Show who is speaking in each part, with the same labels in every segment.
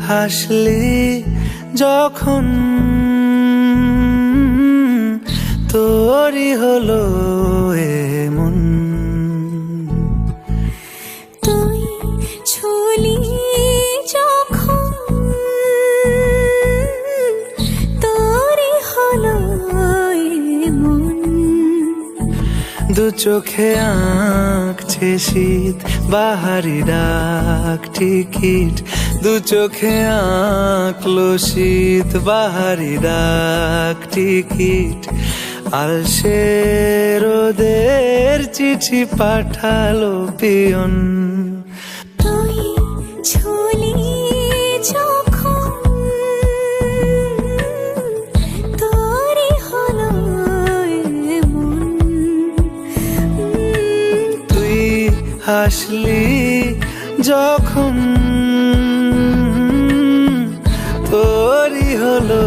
Speaker 1: হাসলি যখন তোরই হলো এমন।
Speaker 2: তুই ছুলি যখন তোরই হলো এমন।
Speaker 1: দু চোখে আঁকছে শীত বাহারি ডাক টিকিট, দু চোখে আঁকলো শীত বাহারি ডাক টিকিট। আলসে রোদের চিঠি পাঠালো পিয়ন।
Speaker 2: তুই ছুলি যখন তোরই হলো এমন।
Speaker 1: তুই হাসলি যখন তোরই হলো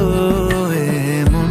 Speaker 1: এমন।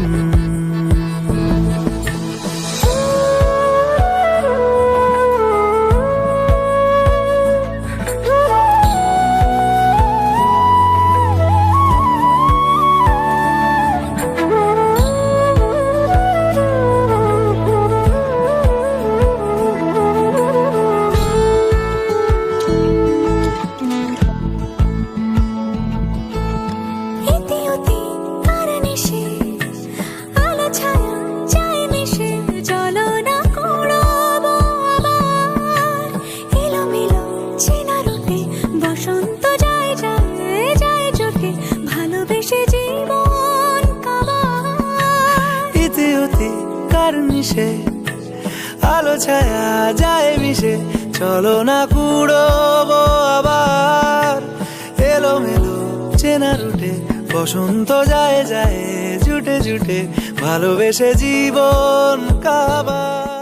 Speaker 1: মিশে আলো ছায়া যায় মিশে, চলো না কুড়োবো আবার। এলোমেলো চেনা রুটে বসন্ত যায় যায় জুটে জুটে, ভালোবেসে জীবন কাবার।